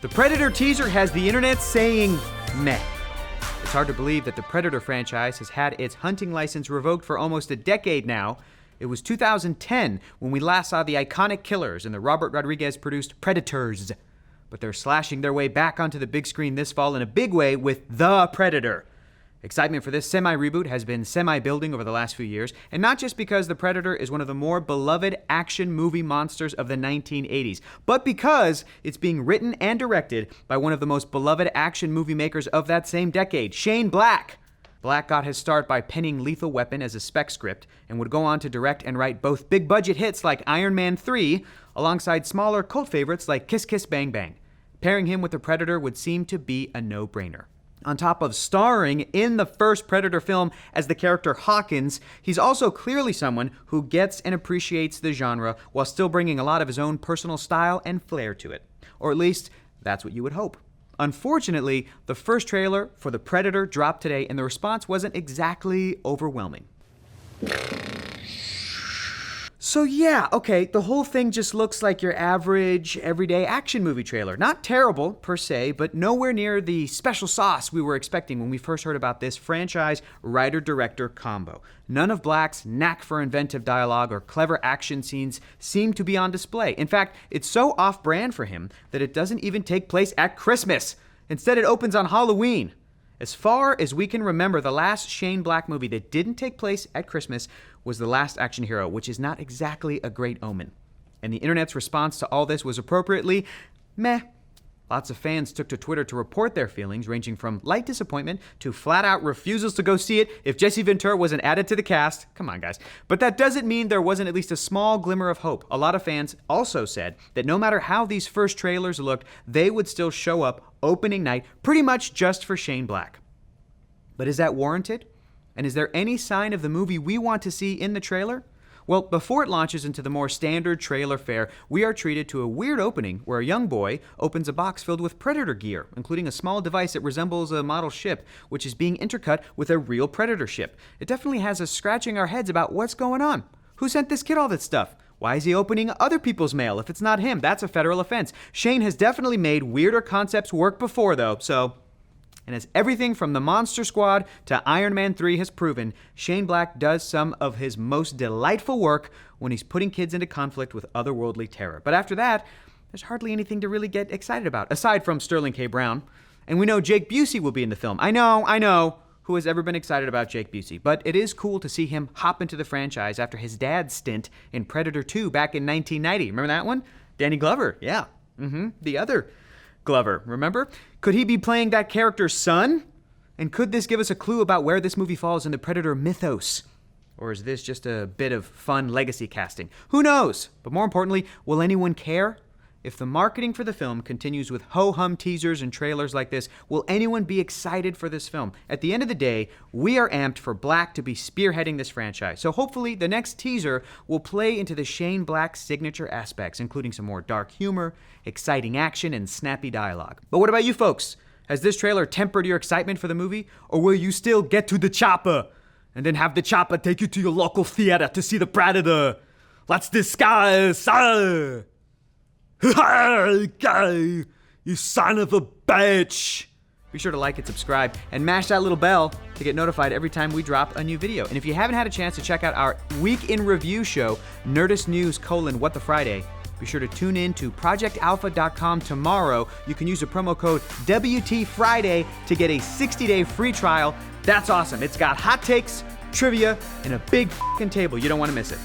The Predator teaser has the internet saying meh. It's hard to believe that the Predator franchise has had its hunting license revoked for almost a decade now. It was 2010 when we last saw the iconic killers in the Robert Rodriguez-produced Predators. But they're slashing their way back onto the big screen this fall in a big way with The Predator. Excitement for this semi-reboot has been semi-building over the last few years, and not just because The Predator is one of the more beloved action movie monsters of the 1980s, but because it's being written and directed by one of the most beloved action movie makers of that same decade, Shane Black. Black got his start by penning Lethal Weapon as a spec script, and would go on to direct and write both big-budget hits like Iron Man 3, alongside smaller cult favorites like Kiss Kiss Bang Bang. Pairing him with The Predator would seem to be a no-brainer. On top of starring in the first Predator film as the character Hawkins, he's also clearly someone who gets and appreciates the genre while still bringing a lot of his own personal style and flair to it. Or at least, that's what you would hope. Unfortunately, the first trailer for The Predator dropped today and the response wasn't exactly overwhelming. So yeah, okay, the whole thing just looks like your average, everyday action movie trailer. Not terrible, per se, but nowhere near the special sauce we were expecting when we first heard about this franchise writer-director combo. None of Black's knack for inventive dialogue or clever action scenes seem to be on display. In fact, it's so off-brand for him that it doesn't even take place at Christmas. Instead, it opens on Halloween. As far as we can remember, the last Shane Black movie that didn't take place at Christmas was The Last Action Hero, which is not exactly a great omen. And the internet's response to all this was appropriately meh. Lots of fans took to Twitter to report their feelings, ranging from light disappointment to flat-out refusals to go see it if Jesse Ventura wasn't added to the cast. Come on, guys. But that doesn't mean there wasn't at least a small glimmer of hope. A lot of fans also said that no matter how these first trailers looked, they would still show up opening night pretty much just for Shane Black. But is that warranted? And is there any sign of the movie we want to see in the trailer? Well, before it launches into the more standard trailer fare, we are treated to a weird opening where a young boy opens a box filled with Predator gear, including a small device that resembles a model ship, which is being intercut with a real Predator ship. It definitely has us scratching our heads about what's going on. Who sent this kid all that stuff? Why is he opening other people's mail if it's not him? That's a federal offense. Shane has definitely made weirder concepts work before, though, so... And as everything from the Monster Squad to Iron Man 3 has proven, Shane Black does some of his most delightful work when he's putting kids into conflict with otherworldly terror. But after that, there's hardly anything to really get excited about, aside from Sterling K. Brown. And we know Jake Busey will be in the film. I know. Who has ever been excited about Jake Busey? But it is cool to see him hop into the franchise after his dad's stint in Predator 2 back in 1990. Remember that one? Danny Glover, yeah. The other Glover, remember? Could he be playing that character's son? And could this give us a clue about where this movie falls in the Predator mythos? Or is this just a bit of fun legacy casting? Who knows? But more importantly, will anyone care? If the marketing for the film continues with ho-hum teasers and trailers like this, will anyone be excited for this film? At the end of the day, we are amped for Black to be spearheading this franchise. So hopefully the next teaser will play into the Shane Black signature aspects, including some more dark humor, exciting action, and snappy dialogue. But what about you folks? Has this trailer tempered your excitement for the movie? Or will you still get to the chopper and then have the chopper take you to your local theater to see the Predator? Let's discuss! Guy, you son of a bitch! Be sure to like and subscribe and mash that little bell to get notified every time we drop a new video. And if you haven't had a chance to check out our Week in Review show, Nerdist News: What the Friday, be sure to tune in to projectalpha.com tomorrow. You can use the promo code WTFriday to get a 60-day free trial. That's awesome. It's got hot takes, trivia, and a big f***ing table. You don't want to miss it.